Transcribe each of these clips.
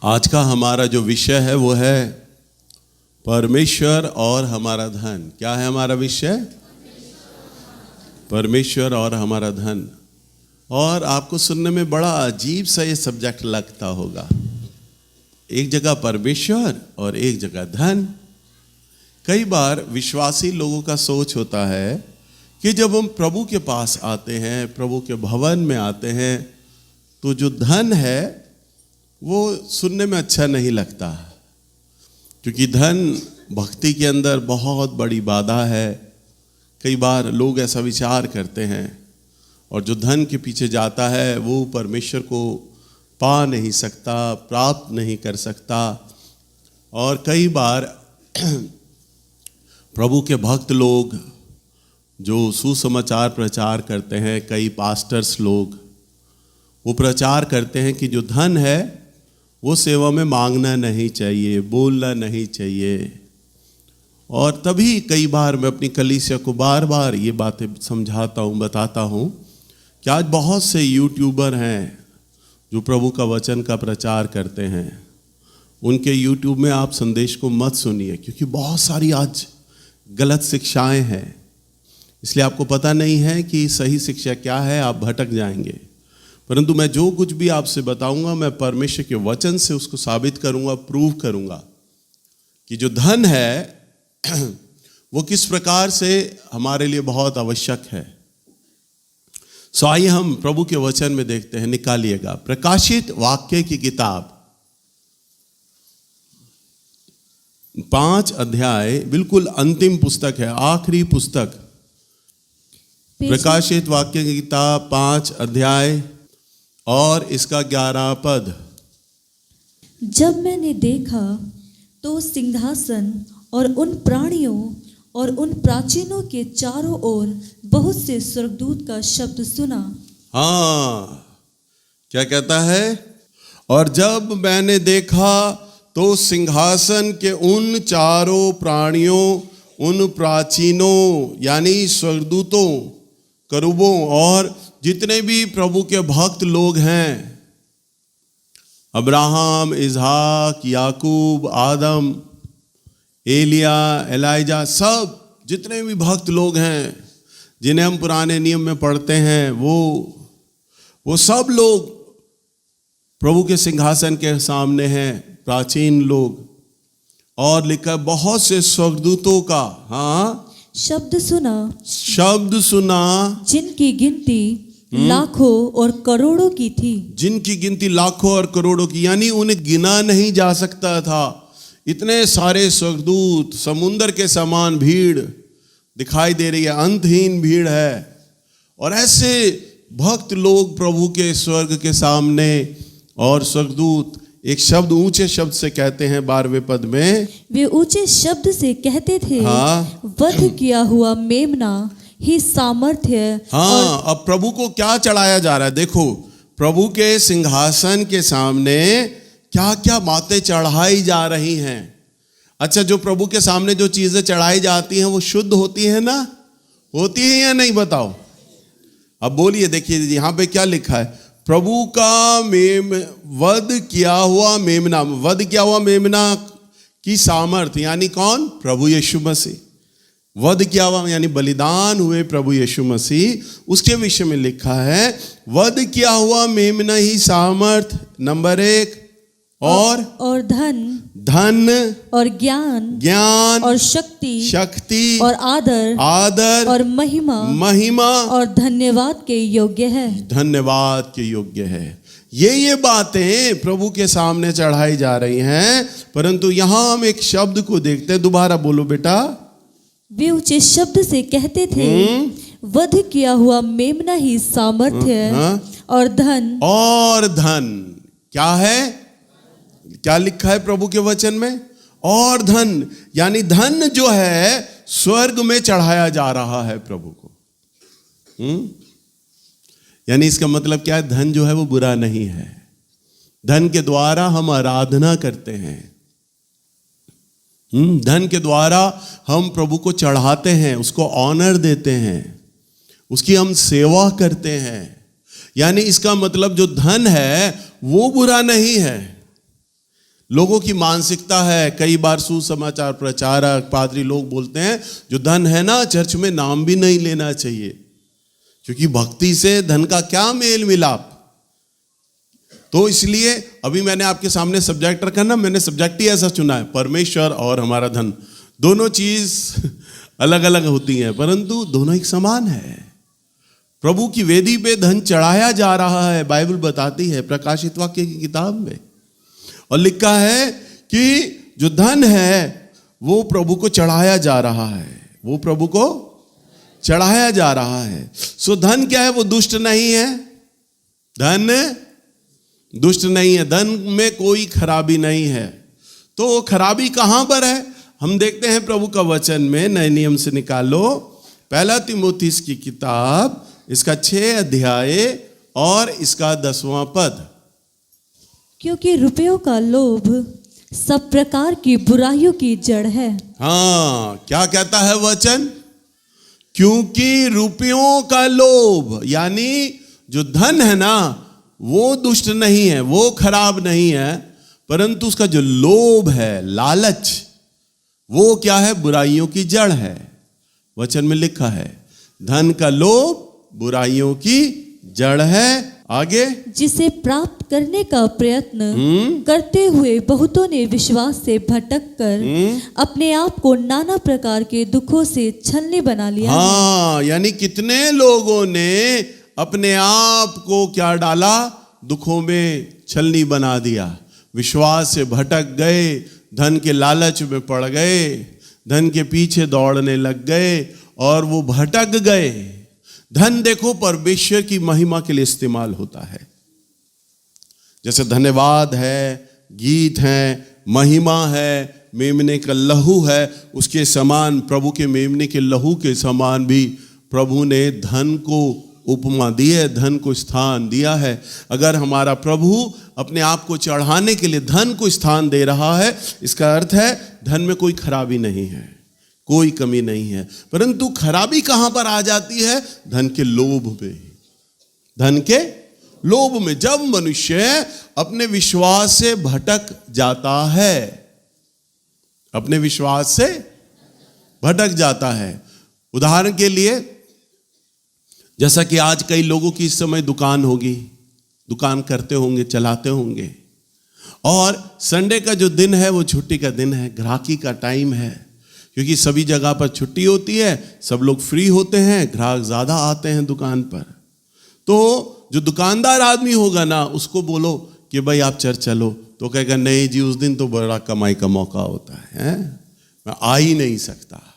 आज का हमारा जो विषय है वो है परमेश्वर और हमारा धन। क्या है हमारा विषय? परमेश्वर और हमारा धन। और आपको सुनने में बड़ा अजीब सा ये सब्जेक्ट लगता होगा, एक जगह परमेश्वर और एक जगह धन। कई बार विश्वासी लोगों का सोच होता है कि जब हम प्रभु के पास आते हैं, प्रभु के भवन में आते हैं, तो जो धन है वो सुनने में अच्छा नहीं लगता, क्योंकि धन भक्ति के अंदर बहुत बड़ी बाधा है। कई बार लोग ऐसा विचार करते हैं, और जो धन के पीछे जाता है वो परमेश्वर को पा नहीं सकता, प्राप्त नहीं कर सकता। और कई बार प्रभु के भक्त लोग जो सुसमाचार प्रचार करते हैं, कई पास्टर्स लोग वो प्रचार करते हैं कि जो धन है वो सेवा में मांगना नहीं चाहिए, बोलना नहीं चाहिए। और तभी कई बार मैं अपनी कलीसिया को बार बार ये बातें समझाता हूँ, बताता हूँ कि आज बहुत से यूट्यूबर हैं जो प्रभु का वचन का प्रचार करते हैं। उनके यूट्यूब में आप संदेश को मत सुनिए, क्योंकि बहुत सारी आज गलत शिक्षाएं हैं, इसलिए आपको पता नहीं है कि सही शिक्षा क्या है, आप भटक जाएंगे। परंतु मैं जो कुछ भी आपसे बताऊंगा, मैं परमेश्वर के वचन से उसको साबित करूंगा, प्रूव करूंगा कि जो धन है वो किस प्रकार से हमारे लिए बहुत आवश्यक है। सो आइए हम प्रभु के वचन में देखते हैं। निकालिएगा प्रकाशित वाक्य की किताब 5 अध्याय, बिल्कुल अंतिम पुस्तक है, आखिरी पुस्तक। प्रकाशित वाक्य की किताब 5 अध्याय और इसका 11 पद। जब मैंने देखा तो सिंहासन और उन प्राणियों और उन प्राचीनों के चारों ओर बहुत से स्वर्गदूत का शब्द सुना। हाँ, क्या कहता है? और जब मैंने देखा तो सिंहासन के उन चारों प्राणियों, उन प्राचीनों यानी स्वर्गदूतों, करूबों और जितने भी प्रभु के भक्त लोग हैं, अब्राहम, इसहाक, याकूब, आदम, एलिया, एलाइजा, सब जितने भी भक्त लोग हैं जिन्हें हम पुराने नियम में पढ़ते हैं, वो सब लोग प्रभु के सिंहासन के सामने हैं, प्राचीन लोग। और लिखा बहुत से स्वर्गदूतों का शब्द सुना जिनकी गिनती लाखों और करोड़ों की थी। जिनकी गिनती लाखों और करोड़ों की, यानी उन्हें गिना नहीं जा सकता था। इतने सारे स्वर्गदूत, समुंदर के समान भीड़ दिखाई दे रही है, अंतहीन भीड़ है। और ऐसे भक्त लोग प्रभु के स्वर्ग के सामने, और स्वर्गदूत एक शब्द ऊंचे शब्द से कहते हैं 12वें पद में, वे ऊंचे शब्द से कहते थे, वध किया हुआ मेमना ही सामर्थ्य। अब प्रभु को क्या चढ़ाया जा रहा है? देखो, प्रभु के सिंहासन के सामने क्या क्या बातें चढ़ाई जा रही हैं। अच्छा, जो प्रभु के सामने जो चीजें चढ़ाई जाती हैं वो शुद्ध होती है ना? होती है या नहीं? बताओ। अब बोलिए, देखिए यहां पे क्या लिखा है? प्रभु का वध किया हुआ मेमना। वध किया हुआ मेमना की सामर्थ यानी कौन? प्रभु यीशु मसीह। वध किया हुआ यानी बलिदान हुए प्रभु यीशु मसीह, उसके विषय में लिखा है वध किया हुआ मेमना ही सामर्थ, नंबर 1, और धन और ज्ञान और शक्ति और आदर और महिमा और धन्यवाद के योग्य है। ये बातें प्रभु के सामने चढ़ाई जा रही हैं। परंतु यहां हम एक शब्द को देखते हैं। दोबारा बोलो बेटा। वे ऊंचे शब्द से कहते थे, वध किया हुआ मेमना ही सामर्थ्य और धन। क्या है? क्या लिखा है प्रभु के वचन में? और धन, यानी धन जो है स्वर्ग में चढ़ाया जा रहा है प्रभु को। यानी इसका मतलब क्या है? धन जो है वो बुरा नहीं है। धन के द्वारा हम आराधना करते हैं, धन के द्वारा हम प्रभु को चढ़ाते हैं, उसको ऑनर देते हैं, उसकी हम सेवा करते हैं। यानी इसका मतलब जो धन है वो बुरा नहीं है, लोगों की मानसिकता है, कई बार सुसमाचार प्रचारक पादरी लोग बोलते हैं जो धन है ना चर्च में नाम भी नहीं लेना चाहिए, क्योंकि भक्ति से धन का क्या मेल मिलाप। तो इसलिए अभी मैंने आपके सामने सब्जेक्ट रखा ना, मैंने सब्जेक्ट ही ऐसा चुना है, परमेश्वर और हमारा धन। दोनों चीज अलग अलग होती हैं परंतु दोनों एक समान है। प्रभु की वेदी पे धन चढ़ाया जा रहा है, बाइबल बताती है प्रकाशित वाक्य की किताब में, और लिखा है कि जो धन है वो प्रभु को चढ़ाया जा रहा है, वो प्रभु को चढ़ाया जा रहा है। सो धन क्या है? वो दुष्ट नहीं है, धन दुष्ट नहीं है, धन में कोई खराबी नहीं है। तो खराबी कहां पर है? हम देखते हैं प्रभु का वचन में, नए नियम से निकालो, पहला तीमुथियुस की किताब, इसका 6 अध्याय और इसका 10वां पद। क्योंकि रुपयों का लोभ सब प्रकार की बुराइयों की जड़ है। हाँ, क्या कहता है वचन? क्योंकि रुपयों का लोभ, यानी जो धन है ना वो दुष्ट नहीं है, वो खराब नहीं है, परंतु उसका जो लोभ है, लालच, वो क्या है? बुराइयों की जड़ है। वचन में लिखा है धन का लोभ बुराइयों की जड़ है। आगे, जिसे प्राप्त करने का प्रयत्न करते हुए बहुतों ने विश्वास से भटक कर अपने आप को नाना प्रकार के दुखों से छलनी बना लिया। हाँ, यानी कितने लोगों ने अपने आप को क्या डाला? दुखों में छलनी बना दिया, विश्वास से भटक गए, धन के लालच में पड़ गए, धन के पीछे दौड़ने लग गए और वो भटक गए। धन देखो परमेश्वर की महिमा के लिए इस्तेमाल होता है, जैसे धन्यवाद है, गीत है, महिमा है, मेमने का लहू है, उसके समान, प्रभु के मेमने के लहू के समान भी प्रभु ने धन को उपमा दी है, धन को स्थान दिया है। अगर हमारा प्रभु अपने आप को चढ़ाने के लिए धन को स्थान दे रहा है, इसका अर्थ है धन में कोई खराबी नहीं है, कोई कमी नहीं है। परंतु खराबी कहां पर आ जाती है? धन के लोभ में, धन के लोभ में। जब मनुष्य अपने विश्वास से भटक जाता है, अपने विश्वास से भटक जाता है। उदाहरण के लिए, जैसा कि आज कई लोगों की इस समय दुकान होगी, दुकान करते होंगे, चलाते होंगे, और संडे का जो दिन है वो छुट्टी का दिन है, ग्राहकी का टाइम है, क्योंकि सभी जगह पर छुट्टी होती है, सब लोग फ्री होते हैं, ग्राहक ज्यादा आते हैं दुकान पर। तो जो दुकानदार आदमी होगा ना, उसको बोलो कि भाई आप चर्च चलो, तो कहेगा नहीं जी, उस दिन तो बड़ा कमाई का मौका होता है, मैं आ ही नहीं सकता।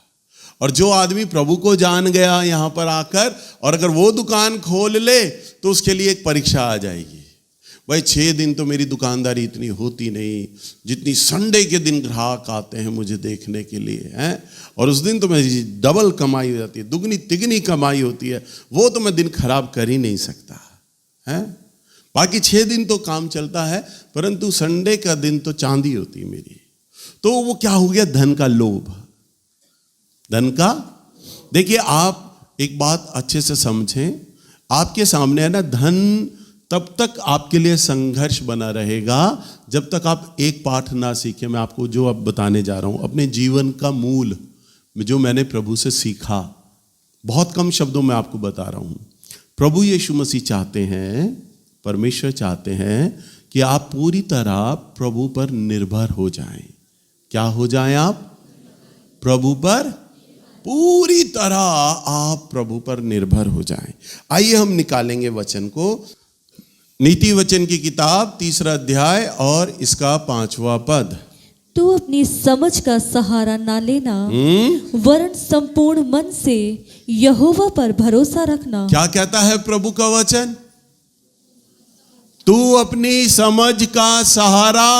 और जो आदमी प्रभु को जान गया यहाँ पर आकर, और अगर वो दुकान खोल ले तो उसके लिए एक परीक्षा आ जाएगी, भाई 6 दिन तो मेरी दुकानदारी इतनी होती नहीं जितनी संडे के दिन ग्राहक आते हैं मुझे देखने के लिए, हैं, और उस दिन तो मेरी डबल कमाई हो जाती है, दुगनी तिगनी कमाई होती है, वो तो मैं दिन खराब कर ही नहीं सकता, हैं। बाकी 6 दिन तो काम चलता है, परंतु संडे का दिन तो चांदी होती है मेरी। तो वो क्या हो गया? धन का लोभ, धन का। देखिए, आप एक बात अच्छे से समझें, आपके सामने है ना, धन तब तक आपके लिए संघर्ष बना रहेगा जब तक आप एक पाठ ना सीखें। मैं आपको जो अब बताने जा रहा हूं, अपने जीवन का मूल जो मैंने प्रभु से सीखा, बहुत कम शब्दों में आपको बता रहा हूं। प्रभु यीशु मसीह चाहते हैं, परमेश्वर चाहते हैं कि आप पूरी तरह प्रभु पर निर्भर हो जाएं। क्या हो जाएं आप? प्रभु पर पूरी तरह आप प्रभु पर निर्भर हो जाएं। आइए हम निकालेंगे वचन को, नीति वचन की किताब 3 अध्याय और इसका 5वां पद। तू अपनी समझ का सहारा ना लेना, वरन संपूर्ण मन से यहोवा पर भरोसा रखना। क्या कहता है प्रभु का वचन? तू अपनी समझ का सहारा,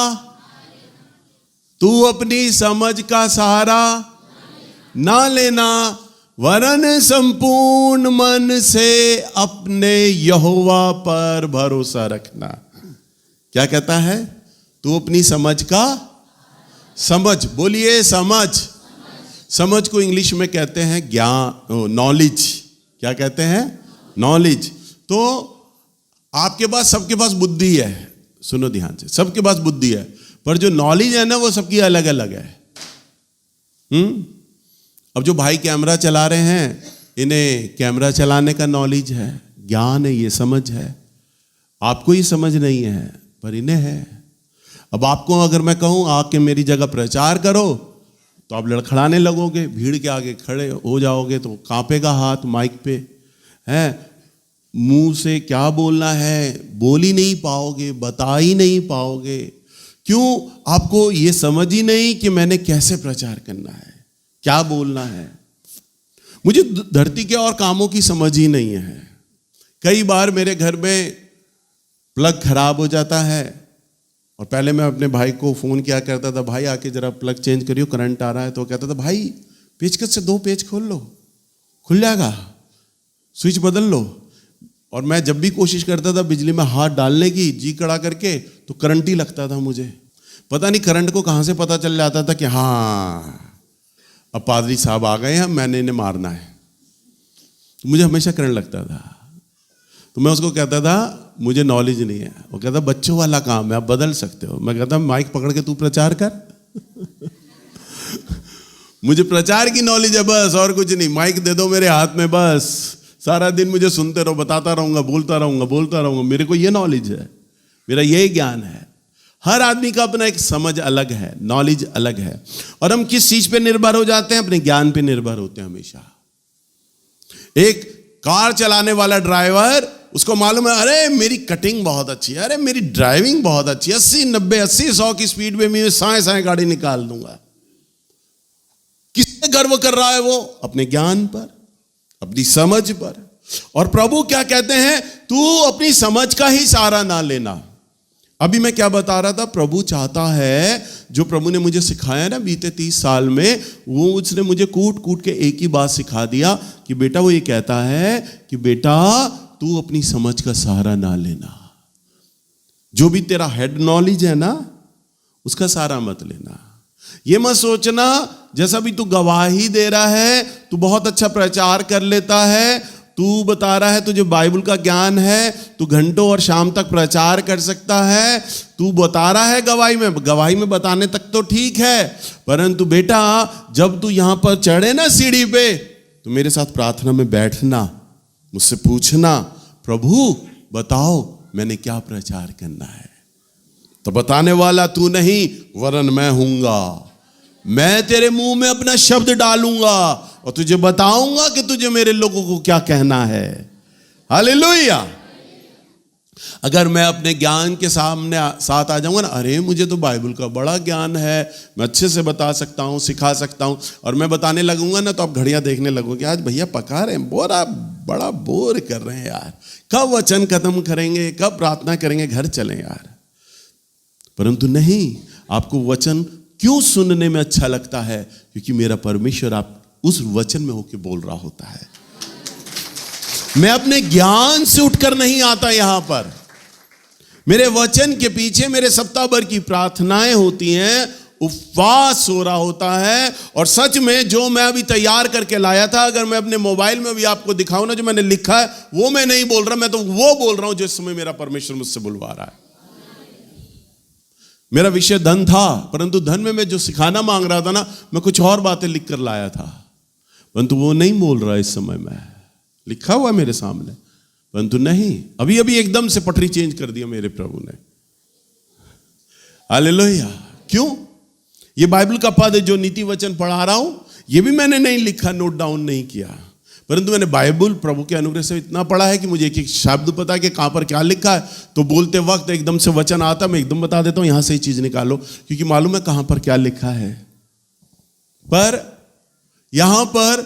तू अपनी समझ का सहारा ना लेना, वरन संपूर्ण मन से अपने यहोवा पर भरोसा रखना। क्या कहता है? तू अपनी समझ का, समझ, बोलिए समझ। समझ को इंग्लिश में कहते हैं ज्ञान, नॉलेज। क्या कहते हैं? नॉलेज। तो आपके पास, सबके पास बुद्धि है, सुनो ध्यान से, सबके पास बुद्धि है, पर जो नॉलेज है ना वो सबकी अलग अलग है। अब जो भाई कैमरा चला रहे हैं, इन्हें कैमरा चलाने का नॉलेज है, ज्ञान है, ये समझ है। आपको ये समझ नहीं है, पर इन्हें है। अब आपको अगर मैं कहूं आके मेरी जगह प्रचार करो, तो आप लड़खड़ाने लगोगे, भीड़ के आगे खड़े हो जाओगे, तो कांपेगा हाथ माइक पे, है मुंह से क्या बोलना है बोल ही नहीं पाओगे, बता ही नहीं पाओगे। क्यों? आपको ये समझ ही नहीं कि मैंने कैसे प्रचार करना है, क्या बोलना है। मुझे धरती के और कामों की समझ ही नहीं है। कई बार मेरे घर में प्लग खराब हो जाता है, और पहले मैं अपने भाई को फोन किया करता था, भाई आके जरा प्लग चेंज करियो, करंट आ रहा है। तो वो कहता था, भाई पेचकस से 2 पेच खोल लो, खुल जाएगा, स्विच बदल लो। और मैं जब भी कोशिश करता था बिजली में हाथ डालने की, जी कड़ा करके, तो करंट ही लगता था मुझे। पता नहीं करंट को कहां से पता चल जाता था कि हाँ अब पादरी साहब आ गए हैं, मैंने इन्हें मारना है। तो मुझे हमेशा करंट लगता था। तो मैं उसको कहता था मुझे नॉलेज नहीं है। वो कहता बच्चों वाला काम है, आप बदल सकते हो। मैं कहता माइक पकड़ के तू प्रचार कर। मुझे प्रचार की नॉलेज है बस, और कुछ नहीं। माइक दे दो मेरे हाथ में, बस सारा दिन मुझे सुनते रहो, बताता रहूंगा, बोलता रहूंगा। मेरे को ये नॉलेज है, मेरा यही ज्ञान है। हर आदमी का अपना एक समझ अलग है, नॉलेज अलग है। और हम किस चीज पे निर्भर हो जाते हैं? अपने ज्ञान पे निर्भर होते हैं हमेशा। एक कार चलाने वाला ड्राइवर, उसको मालूम है अरे मेरी कटिंग बहुत अच्छी है, अरे मेरी ड्राइविंग बहुत अच्छी है, 80, 90, 80, 100 की स्पीड में मैं साए गाड़ी निकाल दूंगा। किससे गर्व कर रहा है वो? अपने ज्ञान पर, अपनी समझ पर। और प्रभु क्या कहते हैं? तू अपनी समझ का ही सहारा ना लेना। अभी मैं क्या बता रहा था, प्रभु चाहता है, जो प्रभु ने मुझे सिखाया ना बीते 30 साल में, वो उसने मुझे कूट कूट के एक ही बात सिखा दिया कि बेटा, वो ये कहता है कि बेटा तू अपनी समझ का सहारा ना लेना। जो भी तेरा हेड नॉलेज है ना, उसका सहारा मत लेना। ये मत सोचना जैसा भी तू गवाही दे रहा है, तू बहुत अच्छा प्रचार कर लेता है, तू बता रहा है तुझे बाइबल का ज्ञान है, तू घंटों और शाम तक प्रचार कर सकता है, तू बता रहा है गवाही में बताने तक तो ठीक है, परंतु बेटा जब तू यहां पर चढ़े ना सीढ़ी पे, तो मेरे साथ प्रार्थना में बैठना, मुझसे पूछना, प्रभु बताओ मैंने क्या प्रचार करना है। तो बताने वाला तू नहीं, वरन मैं हूंगा। मैं तेरे मुंह में अपना शब्द डालूंगा और तुझे बताऊंगा कि तुझे मेरे लोगों को क्या कहना है। हालेलुया। अगर मैं अपने ज्ञान के सामने साथ आ जाऊंगा ना, अरे मुझे तो बाइबल का बड़ा ज्ञान है, मैं अच्छे से बता सकता हूं, सिखा सकता हूं, और मैं बताने लगूंगा ना, तो आप घड़ियां देखने लगोगे, आज भैया पका रहे हैं, बड़ा बोर कर रहे हैं यार, कब वचन खत्म करेंगे, कब प्रार्थना करेंगे, घर चलें यार। परंतु नहीं, आपको वचन क्यों सुनने में अच्छा लगता है? क्योंकि मेरा परमेश्वर आप उस वचन में होकर बोल रहा होता है। मैं अपने ज्ञान से उठकर नहीं आता यहां पर। मेरे वचन के पीछे मेरे सप्ताह भर की प्रार्थनाएं होती हैं, उपवास हो रहा होता है। और सच में जो मैं अभी तैयार करके लाया था, अगर मैं अपने मोबाइल में भी आपको दिखाऊं ना, जो मैंने लिखा है वो मैं नहीं बोल रहा, मैं तो वो बोल रहा हूं जिस समय मेरा परमेश्वर मुझसे बुलवा रहा है। मेरा विषय धन था, परंतु धन में मैं जो सिखाना मांग रहा था ना, मैं कुछ और बातें लिख कर लाया था, परंतु वो नहीं बोल रहा इस समय। मैं लिखा हुआ मेरे सामने, परंतु नहीं, अभी अभी एकदम से पटरी चेंज कर दिया मेरे प्रभु ने। हालेलुया। क्यों? ये बाइबल का पद जो नीति वचन पढ़ा रहा हूं, ये भी मैंने नहीं लिखा, नोट डाउन नहीं किया, परंतु मैंने बाइबल प्रभु के अनुग्रह से इतना पढ़ा है कि मुझे एक एक शब्द पता है कि कहां पर क्या लिखा है। तो बोलते वक्त एकदम से वचन आता, मैं एकदम बता देता हूं, यहां से ही चीज निकालो, क्योंकि मालूम है कहां पर क्या लिखा है। पर यहां पर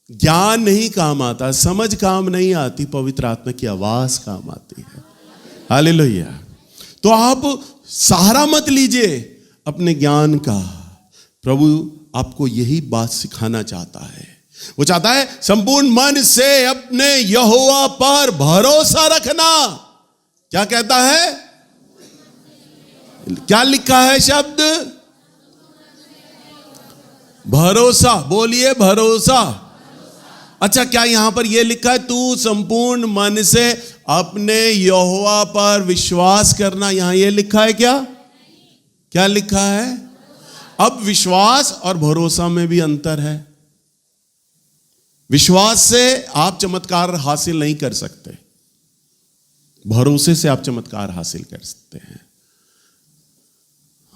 ज्ञान नहीं काम आता, समझ काम नहीं आती, पवित्र आत्मा की आवाज काम आती है। हालेलुया। तो आप सहारा मत लीजिए अपने ज्ञान का। प्रभु आपको यही बात सिखाना चाहता है। वो चाहता है संपूर्ण मन से अपने यहोवा पर भरोसा रखना। क्या कहता है? क्या लिखा है शब्द? भरोसा। बोलिए भरोसा। अच्छा, क्या यहां पर यह लिखा है तू संपूर्ण मन से अपने यहोवा पर विश्वास करना? यहां यह लिखा है क्या? क्या लिखा है? अब विश्वास और भरोसा में भी अंतर है। विश्वास से आप चमत्कार हासिल नहीं कर सकते, भरोसे से आप चमत्कार हासिल कर सकते हैं।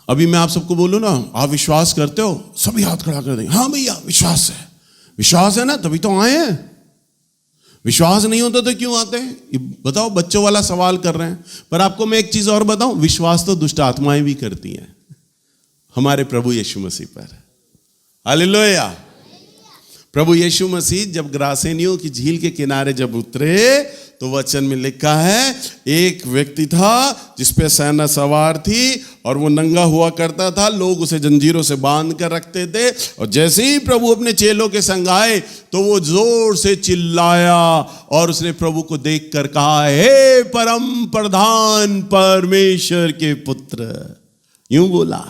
अभी मैं आप सबको बोलूं ना, आप विश्वास करते हो, सभी हाथ खड़ा कर देंगे, हाँ भैया विश्वास है। विश्वास है ना तभी तो आए हैं। विश्वास नहीं होता तो क्यों आते हैं? ये बताओ, बच्चों वाला सवाल कर रहे हैं। पर आपको मैं एक चीज और बताऊं, विश्वास तो दुष्ट आत्माएं भी करती हैं हमारे प्रभु यीशु मसीह पर। हालेलुया। प्रभु यीशु मसीह जब ग्रासेनियों की झील के किनारे जब उतरे तो वचन में लिखा है, एक व्यक्ति था जिस पे सेना सवार थी और वो नंगा हुआ करता था, लोग उसे जंजीरों से बांध कर रखते थे। और जैसे ही प्रभु अपने चेलों के संग आए तो वो जोर से चिल्लाया और उसने प्रभु को देखकर कहा, हे परम प्रधान परमेश्वर के पुत्र। यूं बोला।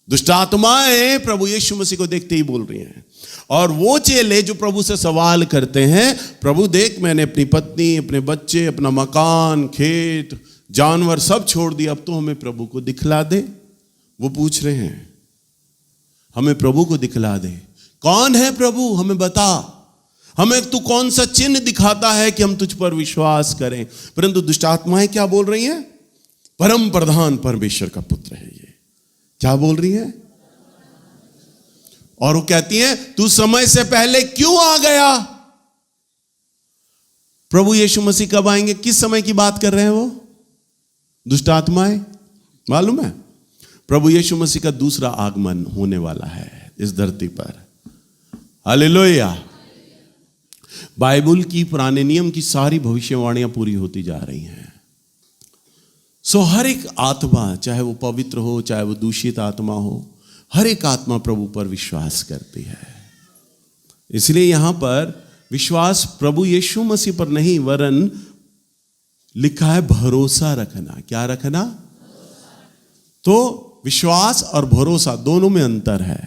दुष्ट आत्माएं प्रभु यीशु मसीह को देखते ही बोल रही हैं। और वो चेले जो प्रभु से सवाल करते हैं, प्रभु देख, मैंने अपनी पत्नी, अपने बच्चे, अपना मकान, खेत, जानवर सब छोड़ दिया, अब तो हमें प्रभु को दिखला दे। वो पूछ रहे हैं, हमें प्रभु को दिखला दे। कौन है प्रभु, हमें बता, हमें तू कौन सा चिन्ह दिखाता है कि हम तुझ पर विश्वास करें। परंतु दुष्ट आत्माएं क्या बोल रही हैं? परम प्रधान परमेश्वर का पुत्र है ये। क्या बोल रही है? और वो कहती है, तू समय से पहले क्यों आ गया? प्रभु यीशु मसीह कब आएंगे? किस समय की बात कर रहे हैं वो दुष्ट आत्माएं? मालूम है? प्रभु यीशु मसीह का दूसरा आगमन होने वाला है इस धरती पर। हालेलुया। बाइबल की पुराने नियम की सारी भविष्यवाणियां पूरी होती जा रही हैं। सो हर एक आत्मा, चाहे वो पवित्र हो चाहे वो दूषित आत्मा हो, हर एक आत्मा प्रभु पर विश्वास करती है। इसलिए यहां पर विश्वास प्रभु यीशु मसीह पर नहीं, वरन लिखा है भरोसा रखना। क्या रखना? तो विश्वास और भरोसा दोनों में अंतर है।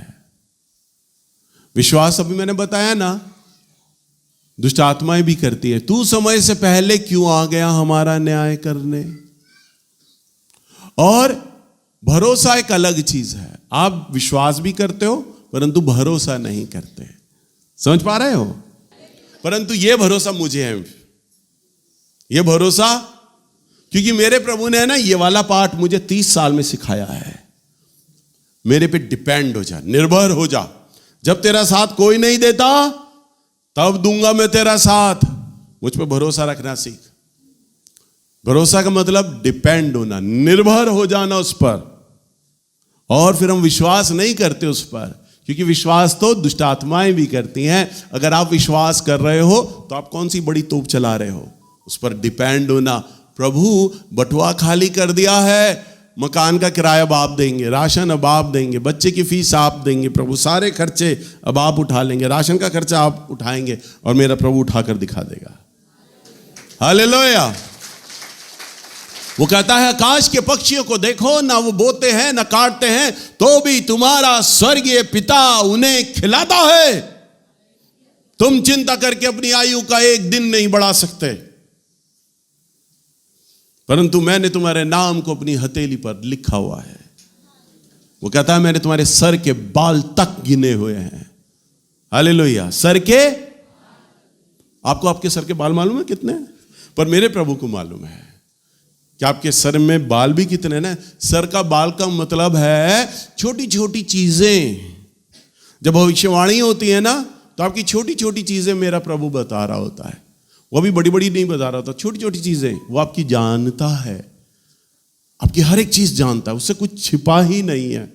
विश्वास अभी मैंने बताया ना, दुष्ट आत्माएं भी करती है। तू समय से पहले क्यों आ गया हमारा न्याय करने? और भरोसा एक अलग चीज है। आप विश्वास भी करते हो परंतु भरोसा नहीं करते। समझ पा रहे हो? परंतु यह भरोसा मुझे है, यह भरोसा क्योंकि मेरे प्रभु ने ना ये वाला पाठ मुझे 30 साल में सिखाया है। मेरे पे डिपेंड हो जा, निर्भर हो जा। जब तेरा साथ कोई नहीं देता तब दूंगा मैं तेरा साथ। मुझ पे भरोसा रखना सीख। भरोसा का मतलब डिपेंड होना, निर्भर हो जाना उस पर। और फिर हम विश्वास नहीं करते उस पर, क्योंकि विश्वास तो दुष्ट आत्माएं भी करती हैं। अगर आप विश्वास कर रहे हो तो आप कौन सी बड़ी तोप चला रहे हो? उस पर डिपेंड होना। प्रभु बटुआ खाली कर दिया है, मकान का किराया अब आप देंगे, राशन अब आप देंगे, बच्चे की फीस आप देंगे, प्रभु सारे खर्चे अब आप उठा लेंगे, राशन का खर्चा आप उठाएंगे और मेरा प्रभु उठाकर दिखा देगा। हालेलुया। वो कहता है, आकाश के पक्षियों को देखो, ना वो बोते हैं ना काटते हैं, तो भी तुम्हारा स्वर्गीय पिता उन्हें खिलाता है। तुम चिंता करके अपनी आयु का एक दिन नहीं बढ़ा सकते, परंतु मैंने तुम्हारे नाम को अपनी हथेली पर लिखा हुआ है। वो कहता है, मैंने तुम्हारे सर के बाल तक गिने हुए हैं। हालेलुया। सर के, आपको आपके सर के बाल मालूम है कितने? पर मेरे प्रभु को मालूम है कि आपके सर में बाल भी कितने ना। सर का बाल का मतलब है छोटी छोटी चीजें। जब भविष्यवाणी होती है ना तो आपकी छोटी छोटी चीजें मेरा प्रभु बता रहा होता है। वो भी बड़ी बड़ी नहीं बता रहा होता, छोटी छोटी चीजें वो आपकी जानता है। आपकी हर एक चीज जानता है, उससे कुछ छिपा ही नहीं है।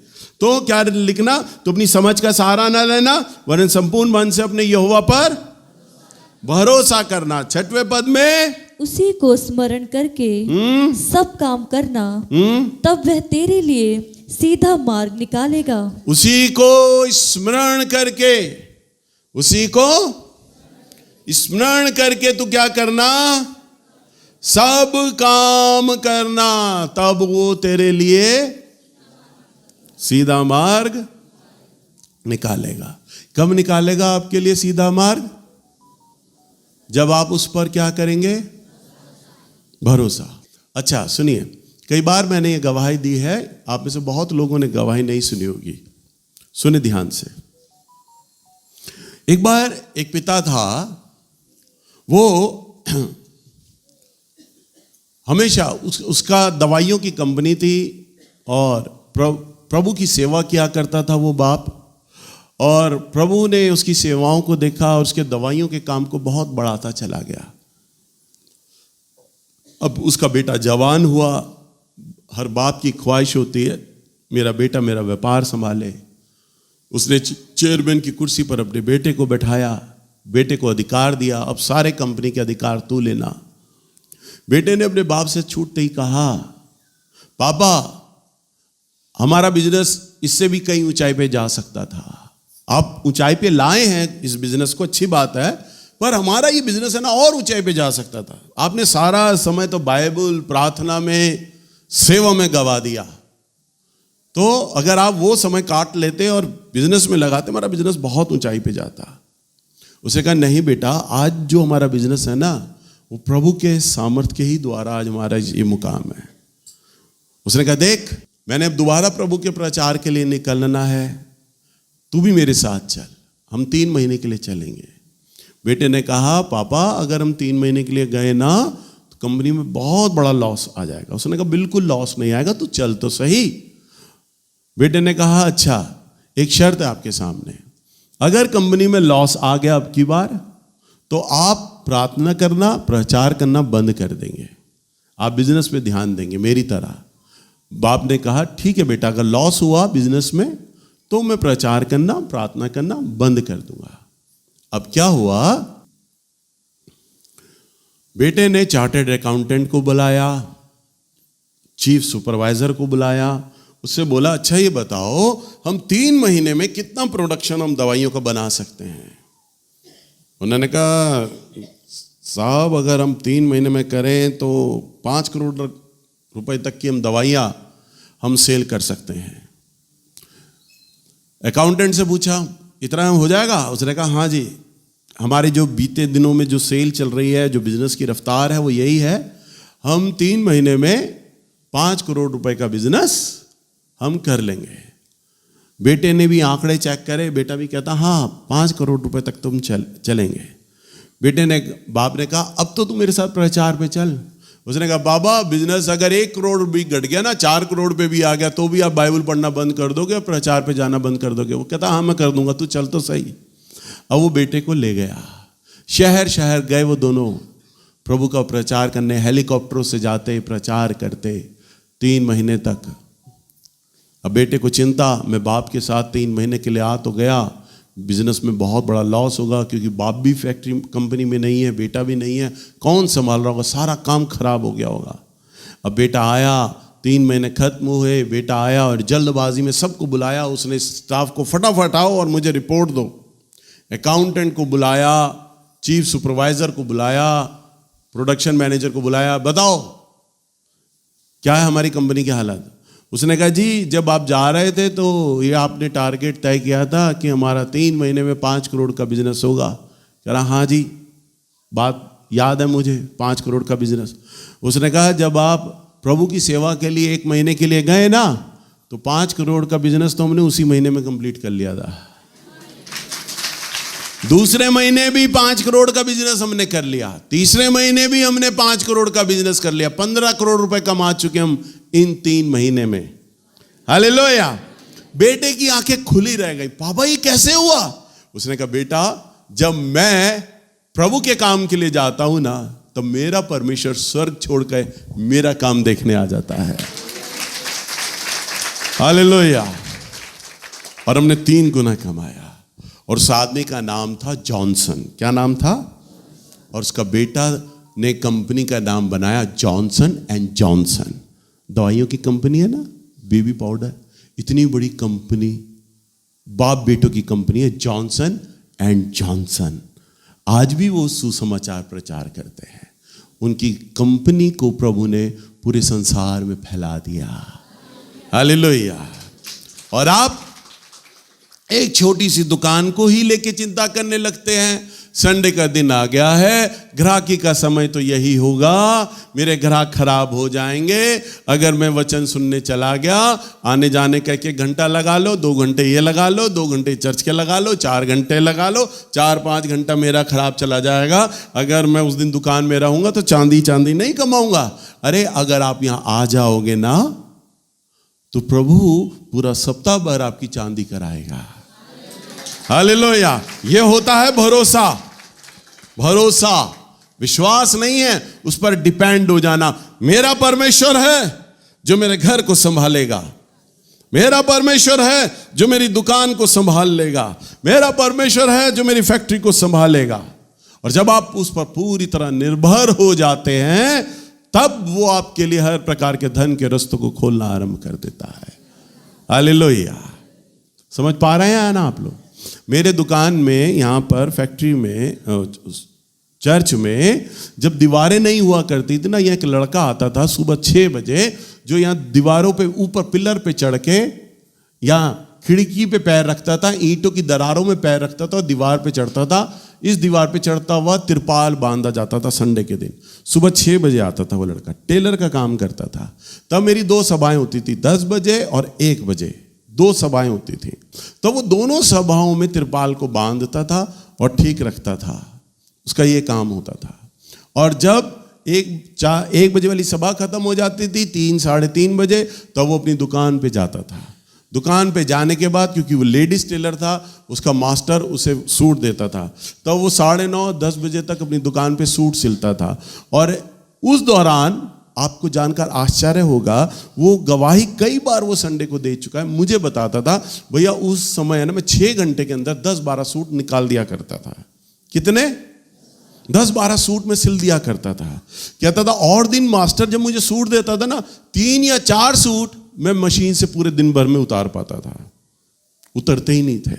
तो क्या लिखना? तो अपनी समझ का सहारा ना लेना, वरन संपूर्ण मन से अपने यहोवा पर भरोसा करना। 6वें पद में, उसी को स्मरण करके सब काम करना, तब वह तेरे लिए सीधा मार्ग निकालेगा। उसी को स्मरण करके, उसी को स्मरण करके तू क्या करना? सब काम करना, तब वो तेरे लिए सीधा मार्ग निकालेगा। कब निकालेगा आपके लिए सीधा मार्ग? जब आप उस पर क्या करेंगे? भरोसा। अच्छा सुनिए, कई बार मैंने ये गवाही दी है, आप में से बहुत लोगों ने गवाही नहीं सुनी होगी। सुने ध्यान से। एक बार एक पिता था, वो हमेशा उसका दवाइयों की कंपनी थी और प्रभु की सेवा किया करता था वो बाप। और प्रभु ने उसकी सेवाओं को देखा और उसके दवाइयों के काम को बहुत बढ़ाता चला गया। अब उसका बेटा जवान हुआ। हर बाप की ख्वाहिश होती है मेरा बेटा मेरा व्यापार संभाले। उसने चेयरमैन की कुर्सी पर अपने बेटे को बैठाया, बेटे को अधिकार दिया, अब सारे कंपनी के अधिकार तू लेना। बेटे ने अपने बाप से छूटते ही कहा, पापा हमारा बिजनेस इससे भी कहीं ऊंचाई पे जा सकता था, आप ऊंचाई पे लाए हैं इस बिजनेस को, अच्छी बात है, पर हमारा ये बिजनेस है ना और ऊंचाई पे जा सकता था। आपने सारा समय तो बाइबल प्रार्थना में सेवा में गवा दिया, तो अगर आप वो समय काट लेते और बिजनेस में लगाते हमारा बिजनेस बहुत ऊंचाई पे जाता। उसे कहा नहीं बेटा, आज जो हमारा बिजनेस है ना वो प्रभु के सामर्थ्य के ही द्वारा आज हमारा ये मुकाम है। उसने कहा देख, मैंने अब दोबारा प्रभु के प्रचार के लिए निकलना है, तू भी मेरे साथ चल, हम 3 महीने के लिए चलेंगे। बेटे ने कहा पापा अगर हम 3 महीने के लिए गए ना तो कंपनी में बहुत बड़ा लॉस आ जाएगा। उसने कहा बिल्कुल लॉस नहीं आएगा, तू चल तो सही। बेटे ने कहा अच्छा, एक शर्त है आपके सामने, अगर कंपनी में लॉस आ गया अब की बार तो आप प्रार्थना करना प्रचार करना बंद कर देंगे, आप बिजनेस पे ध्यान देंगे मेरी तरह। बाप ने कहा ठीक है बेटा, अगर लॉस हुआ बिजनेस में तो मैं प्रचार करना प्रार्थना करना बंद कर दूंगा। अब क्या हुआ, बेटे ने चार्टर्ड अकाउंटेंट को बुलाया, चीफ सुपरवाइजर को बुलाया, उससे बोला अच्छा ये बताओ हम 3 महीने में कितना प्रोडक्शन हम दवाइयों का बना सकते हैं। उन्होंने कहा साहब अगर हम 3 महीने में करें तो 5 करोड़ रुपए तक की हम दवाइयाँ हम सेल कर सकते हैं। अकाउंटेंट से पूछा इतना हो जाएगा? उसने कहा हाँ जी, हमारे जो बीते दिनों में जो सेल चल रही है, जो बिजनेस की रफ्तार है वो यही है, हम 3 महीने में 5 करोड़ रुपए का बिजनेस हम कर लेंगे। बेटे ने भी आंकड़े चेक करे, बेटा भी कहता हाँ 5 करोड़ रुपए तक तुम चलेंगे। बेटे ने बाप ने कहा अब तो तुम मेरे साथ प्रचार पे चल। उसने कहा बाबा बिजनेस अगर 1 करोड़ भी घट गया ना, 4 करोड़ पे भी आ गया तो भी आप बाइबल पढ़ना बंद कर दोगे और प्रचार पे जाना बंद कर दोगे? वो कहता हाँ मैं कर दूंगा, तू चल तो सही। अब वो बेटे को ले गया, शहर शहर गए वो दोनों प्रभु का प्रचार करने, हेलीकॉप्टरों से जाते प्रचार करते 3 महीने तक। अब बेटे को चिंता, मैं बाप के साथ 3 महीने के लिए आ तो गया, बिजनेस में बहुत बड़ा लॉस होगा क्योंकि बाप भी फैक्ट्री कंपनी में नहीं है, बेटा भी नहीं है, कौन संभाल रहा होगा, सारा काम खराब हो गया होगा। अब बेटा आया, 3 महीने खत्म हुए, बेटा आया और जल्दबाजी में सबको बुलाया। उसने स्टाफ को फटाफट आओ और मुझे रिपोर्ट दो। अकाउंटेंट को बुलाया, चीफ सुपरवाइजर को बुलाया, प्रोडक्शन मैनेजर को बुलाया, बताओ क्या है हमारी कंपनी की हालत। उसने कहा जी जब आप जा रहे थे तो ये आपने टारगेट तय किया था कि हमारा 3 महीने में 5 करोड़ का बिजनेस होगा। कह रहा हाँ जी बात याद है मुझे, 5 करोड़ का बिजनेस। उसने कहा जब आप प्रभु की सेवा के लिए 1 महीने के लिए गए ना तो 5 करोड़ का बिजनेस तो हमने उसी महीने में कंप्लीट कर लिया था। दूसरे महीने भी 5 करोड़ का बिजनेस हमने कर लिया, तीसरे महीने भी हमने 5 करोड़ का बिजनेस कर लिया, 15 करोड़ रुपए कमा चुके हम इन 3 महीने में। हालेलुया। बेटे की आंखें खुली रह गई, पापा ये कैसे हुआ? उसने कहा बेटा जब मैं प्रभु के काम के लिए जाता हूं ना तो मेरा परमेश्वर स्वर्ग छोड़कर मेरा काम देखने आ जाता है। हालेलुया। और हमने 3 गुना कमाया। और उस आदमी का नाम था जॉनसन। क्या नाम था? और उसका बेटा ने कंपनी का नाम बनाया जॉनसन एंड जॉनसन। दवाइयों की कंपनी है ना, बेबी पाउडर, इतनी बड़ी कंपनी, बाप बेटों की कंपनी है जॉनसन एंड जॉनसन। आज भी वो सुसमाचार प्रचार करते हैं। उनकी कंपनी को प्रभु ने पूरे संसार में फैला दिया। हालेलुया। और आप एक छोटी सी दुकान को ही लेके चिंता करने लगते हैं, संडे का दिन आ गया है, ग्राहकी का समय तो यही होगा, मेरे ग्राहक खराब हो जाएंगे अगर मैं वचन सुनने चला गया। आने जाने का 1 घंटा लगा लो, 2 घंटे ये लगा लो, 2 घंटे चर्च के लगा लो, 4 घंटे लगा लो, 4-5 घंटा मेरा खराब चला जाएगा। अगर मैं उस दिन दुकान में रहूंगा तो चांदी नहीं कमाऊंगा। अरे अगर आप यहां आ जाओगे ना तो प्रभु पूरा सप्ताह भर आपकी चांदी कराएगा। हालेलुया। ये होता है भरोसा। भरोसा, विश्वास नहीं है, उस पर डिपेंड हो जाना। मेरा परमेश्वर है जो मेरे घर को संभालेगा, मेरा परमेश्वर है जो मेरी दुकान को संभाल लेगा, मेरा परमेश्वर है जो मेरी फैक्ट्री को संभालेगा। और जब आप उस पर पूरी तरह निर्भर हो जाते हैं तब वो आपके लिए हर प्रकार के धन के रास्तों को खोलना आरंभ कर देता है। हालेलुया। समझ पा रहे हैं ना आप लोग? मेरे दुकान में, यहाँ पर फैक्ट्री में, चर्च में जब दीवारें नहीं हुआ करती थी ना, यहाँ एक लड़का आता था सुबह 6 बजे, जो यहाँ दीवारों पे ऊपर पिलर पे चढ़ के या खिड़की पे पैर रखता था, ईंटों की दरारों में पैर रखता था और दीवार पे चढ़ता था। इस दीवार पे चढ़ता हुआ तिरपाल बांधा जाता था। संडे के दिन सुबह 6 बजे आता था वो लड़का, टेलर का काम करता था। तब मेरी 2 सभाएं होती थी, 10 बजे और 1 बजे 2 सभाएं होती थी। तो वो दोनों सभाओं में तिरपाल को बांधता था और ठीक रखता था, उसका ये काम होता था। और जब 1 बजे वाली सभा खत्म हो जाती थी, 3 साढ़े 3 बजे, तो वो अपनी दुकान पे जाता था। दुकान पे जाने के बाद, क्योंकि वो लेडीज टेलर था, उसका मास्टर उसे सूट देता था, तो वो 9:30 10 बजे तक अपनी दुकान पे सूट सिलता था। और उस दौरान आपको जानकर आश्चर्य होगा, वो गवाही कई बार वो संडे को दे चुका है। मुझे बताता था, भैया उस समय ना मैं 6 घंटे के अंदर 10-12 सूट निकाल दिया करता था। कितने? 10-12 सूट में सिल दिया करता था। कहता था और दिन मास्टर जब मुझे सूट देता था ना, 3 या 4 सूट मैं मशीन से पूरे दिन भर में उतार पाता था, उतरते ही नहीं थे।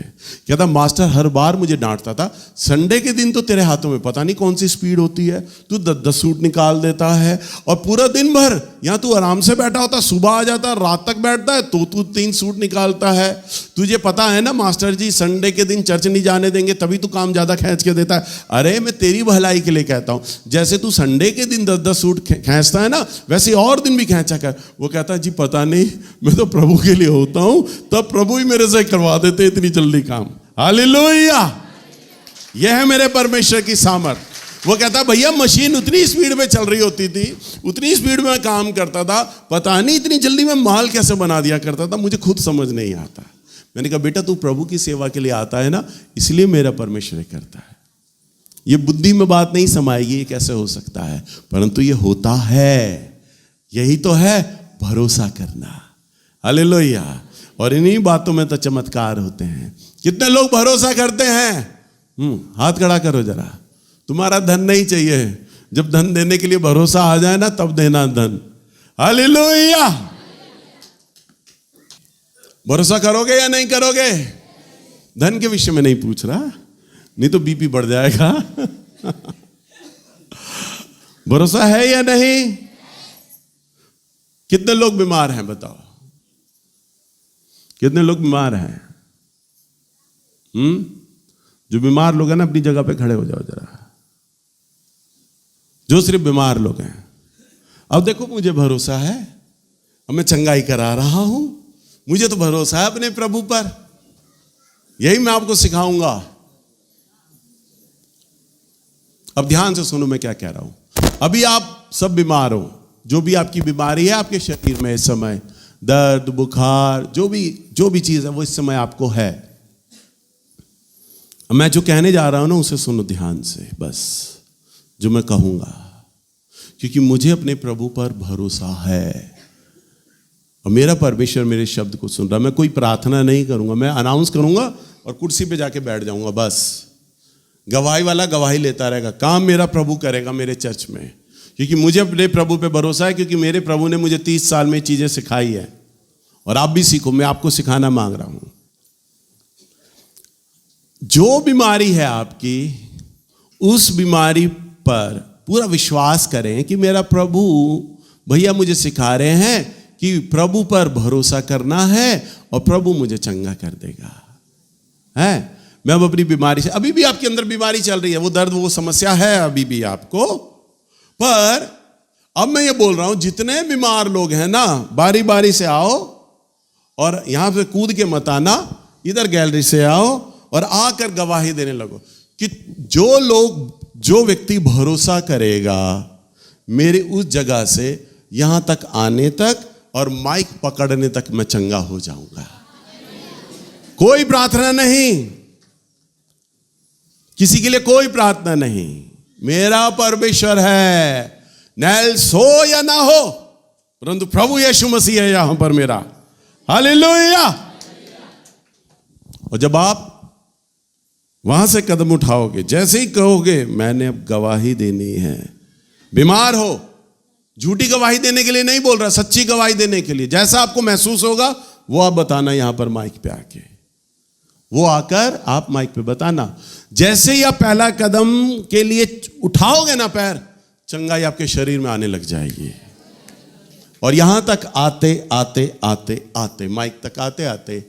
कहता मास्टर हर बार मुझे डांटता था, संडे के दिन तो तेरे हाथों में पता नहीं कौन सी स्पीड होती है, तू 10-10 सूट निकाल देता है और पूरा दिन भर यहाँ तू आराम से बैठा होता, सुबह आ जाता, रात तक बैठता है, तो तू 3 सूट निकालता है। तुझे पता है ना मास्टर जी, संडे के दिन चर्च नहीं जाने देंगे, तभी तू काम ज़्यादा खींच के देता है। अरे मैं तेरी भलाई के लिए कहता हूँ, जैसे तू संडे के दिन 10-10 सूट खींचता है ना, वैसे और दिन भी खींचा कर। वो कहता है जी पता नहीं, मैं तो प्रभु के लिए होता हूँ, तब प्रभु ही मेरे से करवा देते इतनी जल्दी काम। हालेलुया। यह है मेरे परमेश्वर की सामर्थ। वो कहता भैया मशीन उतनी स्पीड में चल रही होती थी, उतनी स्पीड में काम करता था, पता नहीं इतनी जल्दी में माल कैसे बना दिया करता था, मुझे खुद समझ नहीं आता। मैंने कहा बेटा तू प्रभु की सेवा के लिए आता है ना, इसलिए मेरा परमेश्वर करता है। ये बुद्धि में बात नहीं समाएगी, ये कैसे हो सकता है, परंतु ये होता है। यही तो है भरोसा करना। हालेलुया। और इन्हीं बातों में तो चमत्कार होते हैं। कितने लोग भरोसा करते हैं? हाथ खड़ा करो जरा। तुम्हारा धन नहीं चाहिए, जब धन देने के लिए भरोसा आ जाए ना, तब देना धन। हालेलुया। भरोसा करोगे या नहीं करोगे? धन के विषय में नहीं पूछ रहा, नहीं तो बीपी बढ़ जाएगा। भरोसा है या नहीं? कितने लोग बीमार हैं बताओ? कितने लोग बीमार हैं? जो बीमार लोग हैं ना, अपनी जगह पे खड़े हो जाओ जरा। जो सिर्फ बीमार लोग हैं, अब देखो मुझे भरोसा है, अब मैं चंगाई करा रहा हूं, मुझे तो भरोसा है अपने प्रभु पर। यही मैं आपको सिखाऊंगा। अब ध्यान से सुनो मैं क्या कह रहा हूं। अभी आप सब बीमार हो, जो भी आपकी बीमारी है आपके शरीर में इस समय, दर्द बुखार जो भी चीज है वो इस समय आपको है। मैं जो कहने जा रहा हूं ना उसे सुनो ध्यान से, बस जो मैं कहूंगा, क्योंकि मुझे अपने प्रभु पर भरोसा है और मेरा परमेश्वर मेरे शब्द को सुन रहा। मैं कोई प्रार्थना नहीं करूंगा, मैं अनाउंस करूंगा और कुर्सी पे जाके बैठ जाऊंगा। बस गवाही वाला गवाही लेता रहेगा, काम मेरा प्रभु करेगा मेरे चर्च में, क्योंकि मुझे अपने प्रभु पे भरोसा है, क्योंकि मेरे प्रभु ने मुझे 30 साल में चीजें सिखाई है। और आप भी सीखो, मैं आपको सिखाना मांग रहा हूं। जो बीमारी है आपकी, उस बीमारी पर पूरा विश्वास करें कि मेरा प्रभु भैया मुझे सिखा रहे हैं कि प्रभु पर भरोसा करना है और प्रभु मुझे चंगा कर देगा। है, मैं अब अपनी बीमारी से, अभी भी आपके अंदर बीमारी चल रही है, वो दर्द वो समस्या है अभी भी आपको, पर अब मैं ये बोल रहा हूं जितने बीमार लोग हैं ना, बारी बारी से आओ और यहां से कूद के मत आना, इधर गैलरी से आओ और आकर गवाही देने लगो कि जो व्यक्ति भरोसा करेगा मेरी उस जगह से यहां तक आने तक और माइक पकड़ने तक मैं चंगा हो जाऊंगा। कोई प्रार्थना नहीं, किसी के लिए कोई प्रार्थना नहीं, मेरा परमेश्वर है, नैल्स हो या ना हो, परंतु प्रभु यीशु मसीह है यहां पर मेरा। हालेलुया। और जब आप वहां से कदम उठाओगे, जैसे ही कहोगे मैंने अब गवाही देनी है, बीमार हो, झूठी गवाही देने के लिए नहीं बोल रहा, सच्ची गवाही देने के लिए, जैसा आपको महसूस होगा वो आप बताना यहां पर माइक पे आके, वो आकर आप माइक पे बताना। जैसे ही आप पहला कदम के लिए उठाओगे ना पैर, चंगाई आपके शरीर में आने लग जाएगी। और यहां तक आते आते आते आते माइक तक आते आते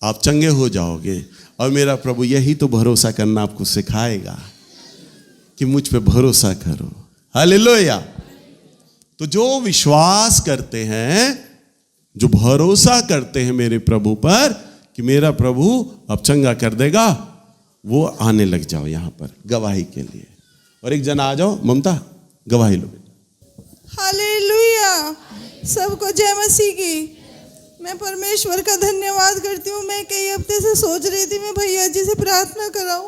आप चंगे हो जाओगे। और मेरा प्रभु यही तो भरोसा करना आपको सिखाएगा कि मुझ पे भरोसा करो। हालेलुया। तो जो विश्वास करते हैं, जो भरोसा करते हैं मेरे प्रभु पर कि मेरा प्रभु अब चंगा कर देगा, वो आने लग जाओ यहां पर गवाही के लिए। और एक जना आ जाओ, ममता गवाही लो। हालेलुया। सबको जय मसीह की। मैं परमेश्वर का धन्यवाद करती हूँ। मैं कई हफ्ते से सोच रही थी मैं भैया जी से प्रार्थना कराऊं,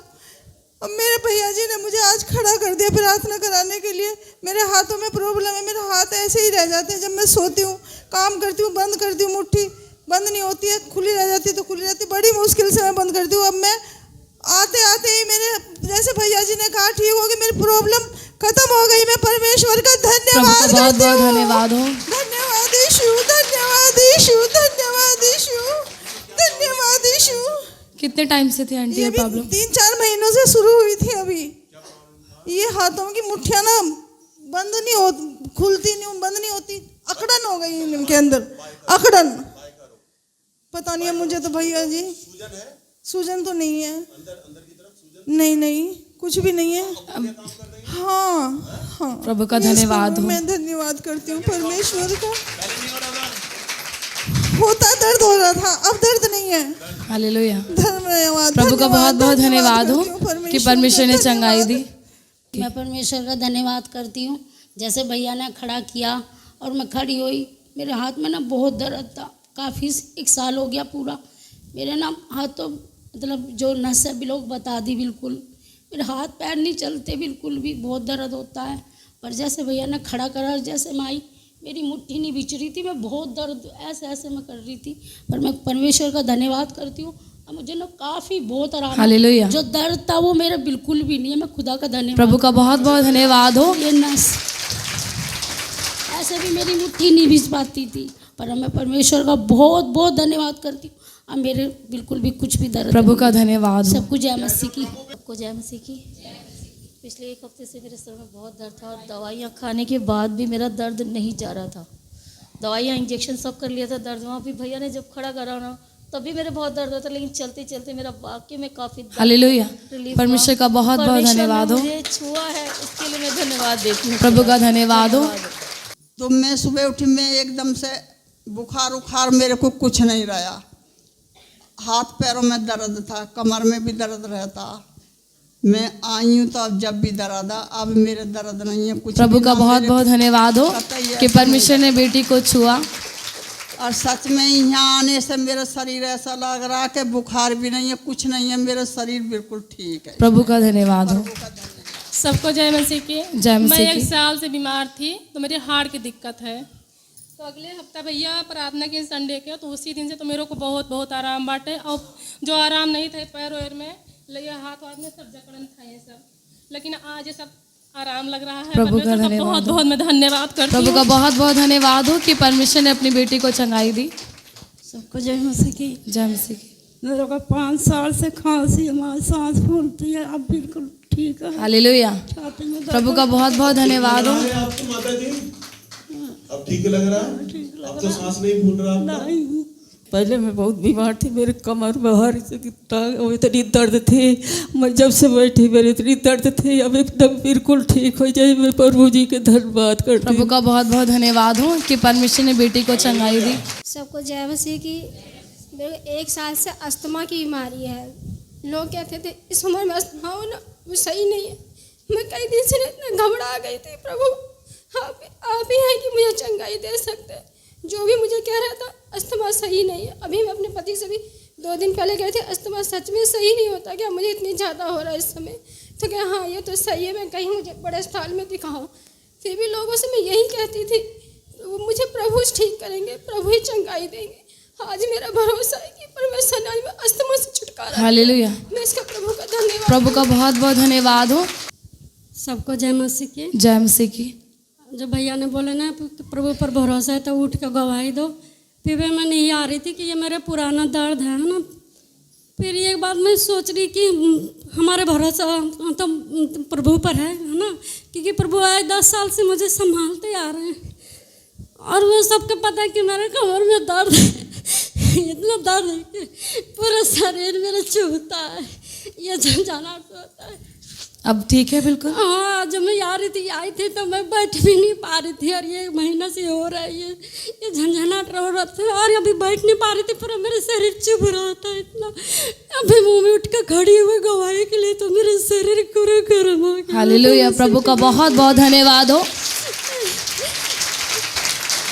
अब मेरे भैया जी ने मुझे आज खड़ा कर दिया प्रार्थना कराने के लिए। मेरे हाथों में प्रॉब्लम है, मेरे हाथ ऐसे ही रह जाते हैं, जब मैं सोती हूँ, काम करती हूँ, बंद करती हूँ, मुट्ठी बंद नहीं होती है, खुली रह जाती है तो खुली रहती है, बड़ी मुश्किल से मैं बंद करती हूँ। अब मैं आते आते ही मेरे, जैसे भैया जी ने कहा, ठीक हो गई, मेरी प्रॉब्लम खत्म हो गई। मैं परमेश्वर का धन्यवाद करती हूँ। धन्यवाद हो। धन्यवाद यीशु, धन्यवाद यीशु, धन्यवाद यीशु, धन्यवाद यीशु। कितने टाइम से थी आंटी ये प्रॉब्लम? 3-4 महीनों से शुरू हुई थी। अभी ये हाथों की मुट्ठियां ना बंद नहीं होती, खुलती नहीं, बंद नहीं होती, अकड़न हो गई इनके अंदर, अकड़न। पता नहीं है मुझे तो भैया जी। सूजन तो नहीं है, नहीं नहीं कुछ भी नहीं है। हाँ हाँ, प्रभु का धन्यवाद हो। मैं धन्यवाद करती हूँ परमेश्वर का। होता दर्द हो रहा था, अब दर्द नहीं है। हालेलुया। धन्यवाद प्रभु का बहुत बहुत धन्यवाद हो कि परमेश्वर ने चंगाई दी। मैं परमेश्वर का धन्यवाद करती हूँ। जैसे भैया ने खड़ा किया और मैं खड़ी हुई, मेरे हाथ में ना बहुत दर्द था, काफ़ी 1 साल हो गया पूरा। मेरे ना हाथ तो मतलब जो नस है लोग बता दी, बिल्कुल मेरे हाथ पैर नहीं चलते, बिल्कुल भी बहुत दर्द होता है। पर जैसे भैया ने खड़ा करा, जैसे माई मेरी मुट्ठी नहीं बिछ रही थी, मैं बहुत दर्द ऐसे ऐसे मैं कर रही थी, पर मैं परमेश्वर का धन्यवाद करती हूँ। और मुझे ना काफ़ी बहुत आराम, हालेलुया। जो दर्द था वो मेरा बिल्कुल भी नहीं है। मैं खुदा का धन्यवाद, प्रभु का बहुत बहुत धन्यवाद हो। ये नस ऐसे भी मेरी मुट्ठी नहीं बिछ पाती थी, पर मैं परमेश्वर का बहुत बहुत धन्यवाद करती हूँ। अब मेरे बिल्कुल भी कुछ भी दर्द, प्रभु का धन्यवाद हो। सबको जय मसीह की, सबको जय मसीह की। पिछले 1 हफ्ते से मेरे सर में बहुत दर्द था और दवाइयाँ खाने के बाद भी मेरा दर्द नहीं जा रहा था। दवाइयाँ इंजेक्शन सब कर लिया था, दर्द वहाँ भी भैया ने जब खड़ा करा ना तभी मेरे बहुत दर्द होता, लेकिन चलते चलते मेरा वाकई में काफ़ी हालेलुया। परमेश्वर का बहुत बहुत धन्यवाद हो। मुझे छुआ है उसके लिए मैं धन्यवाद देती हूँ। प्रभु का धन्यवाद हो। तो मैं सुबह उठी, मैं एकदम से बुखार उखार मेरे को कुछ नहीं रहा, हाथ पैरों में दर्द था, कमर में भी दर्द रहता। मैं आई हूँ तो अब जब भी दर्द है, अब मेरे दर्द नहीं है कुछ। प्रभु का बहुत बहुत धन्यवाद हो कि परमेश्वर ने बेटी को छुआ। और सच में यहाँ आने से मेरा शरीर ऐसा लग रहा कि बुखार भी नहीं है, कुछ नहीं है, मेरा शरीर बिल्कुल ठीक है। प्रभु का धन्यवाद हो। सबको जय मसीह की। जय मैं मसीह 1 की। साल से बीमार थी, तो मेरे हार्ट की दिक्कत है। तो अगले हफ्ता भैया प्रार्थना के संडे के, तो उसी दिन से तो मेरे को बहुत बहुत आराम बाटे। और जो आराम नहीं थे पैर वैर में, ये हाथ वाथ में सब जकड़न था ये सब, लेकिन आज ये सब आराम लग रहा है। प्रभु का धन्यवाद बहुत बहुत मैं धन्यवाद करती हूँ। प्रभु का बहुत बहुत धन्यवाद हो कि परमेश्वर ने अपनी बेटी को चंगाई दी। सबको जय मसीह की। जय मसीह की। मेरे को 5 साल से खांसी, हमारी सांस फूलती है, अब बिल्कुल ठीक है। हालेलुया। छाती में दर्द प्रभु का बहुत बहुत धन्यवाद हो। आपको माता जी अब ठीक लग रहा है? अब तो सांस नहीं फूल रहा आपका? नहीं, पहले मैं बहुत बीमार थी, मेरे कमर में हर इतनी दर्द थी। मैं जब से बैठी मेरे इतनी दर्द थी, अब एकदम बिल्कुल ठीक हो जाए। मैं प्रभु जी के धन्यवाद करती हूँ। प्रभु का बहुत बहुत धन्यवाद हो कि परमेश्वर ने बेटी को चंगाई दी। सबको जय मसीह की। मेरे को 1 साल से अस्थमा की बीमारी है। लोग कहते थे इस उम्र में अस्थमा हो ना, वो सही नहीं है। मैं कई दिन से इतना घबरा गई थी। प्रभु आप ही हैं कि मुझे चंगाई दे सकते हैं। जो भी मुझे कह रहा था अस्थमा सही नहीं है। अभी मैं अपने पति से भी 2 दिन पहले गए थे, अस्थमा सच में सही नहीं होता क्या, मुझे इतनी ज़्यादा हो रहा है इस समय। तो क्या हाँ ये तो सही है, मैं कहीं मुझे बड़े अस्पताल में दिखाऊं। फिर भी लोगों से मैं यही कहती थी वो मुझे प्रभु ठीक करेंगे, प्रभु ही चंगाई देंगे। आज मेरा भरोसा है कि परमेश्वर ने आज अस्थमा से छुटकारा। हालेलुया। मैं इसका प्रभु का धन्यवाद। प्रभु का बहुत बहुत धन्यवाद हो। सबको जय मसीह की। जय मसीह की। जो भैया ने बोले ना प्रभु पर भरोसा है तो उठ के गवाही दो। फिर भी मैं नहीं आ रही थी कि ये मेरा पुराना दर्द है ना। फिर एक बात मैं सोच रही कि हमारे भरोसा तो प्रभु पर है ना, क्योंकि प्रभु आज 10 साल से मुझे संभालते आ रहे हैं। और वो सबको पता है कि मेरे कमर में दर्द है, इतना दर्द है कि पूरा शरीर मेरा चुभता है, ये झंझनाहट होता है। अब ठीक है बिल्कुल। हाँ, जब मैं आई थी तो मैं बैठ भी नहीं पा रही थी, और ये महीना से हो रहा है ये झंझनाहट हो रहा था, और अभी बैठ नहीं पा रही थी, पूरा मेरा शरीर चुभ रहा था इतना। अभी मुंह में उठ कर खड़ी हुई गवाही के लिए तो मेरा शरीर पूरा गर्म हो गया। हालेलुया। प्रभु का बहुत बहुत धन्यवाद हो।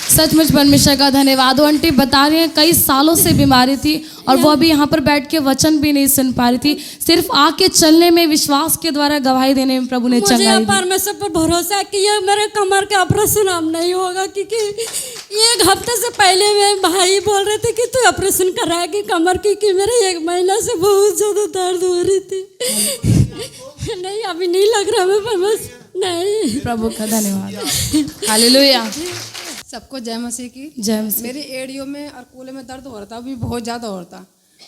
सचमुच परमेश्वर का धन्यवाद हो। आंटी बता रही हैं कई सालों से बीमारी थी और वो अभी यहाँ पर बैठ के वचन भी नहीं सुन पा रही थी, सिर्फ आके चलने में विश्वास के द्वारा गवाही देने में प्रभु ने चंगाई दी। परमेश्वर पर भरोसा है कि ये मेरे कमर का ऑपरेशन अब नहीं होगा, क्योंकि 1 हफ्ते से पहले में भाई बोल रहे थे कि तू ऑपरेशन कराएगी कमर की, कि मेरे 1 महीना से बहुत ज़्यादा दर्द हो रही थी। नहीं अभी नहीं लग रहा मैं परमेश्वर नहीं। प्रभु का धन्यवाद। हालेलुया। सबको जय मसीह की। जय मसीह। मेरी एड़ियों में और कूल्हे में दर्द हो रहा था, अभी बहुत ज़्यादा हो रहा था।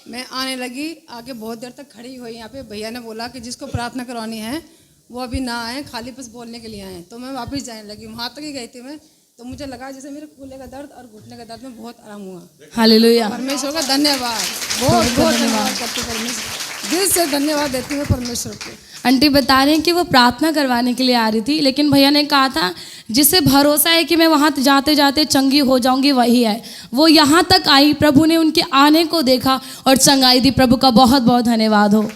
मैं आने लगी, आके बहुत देर तक खड़ी हुई यहाँ पे। भैया ने बोला कि जिसको प्रार्थना करवानी है वो अभी ना आए, खाली बस बोलने के लिए आए। तो मैं वापस जाने लगी, वहाँ तक ही गई थी मैं। तो मुझे लगा जैसे मेरे कूल्हे का दर्द और घुटने का दर्द में बहुत आराम हुआ। हालेलुया। परमेश्वर का धन्यवाद, बहुत बहुत धन्यवाद करती हूँ परमेश्वर, दिल से धन्यवाद देती हूँ परमेश्वर को। आंटी बता रहे हैं कि वो प्रार्थना करवाने के लिए आ रही थी, लेकिन भैया ने कहा था जिसे भरोसा है कि मैं वहाँ जाते जाते चंगी हो जाऊंगी वही है। वो यहाँ तक आई, प्रभु ने उनके आने को देखा और चंगाई दी। प्रभु का बहुत बहुत धन्यवाद हो।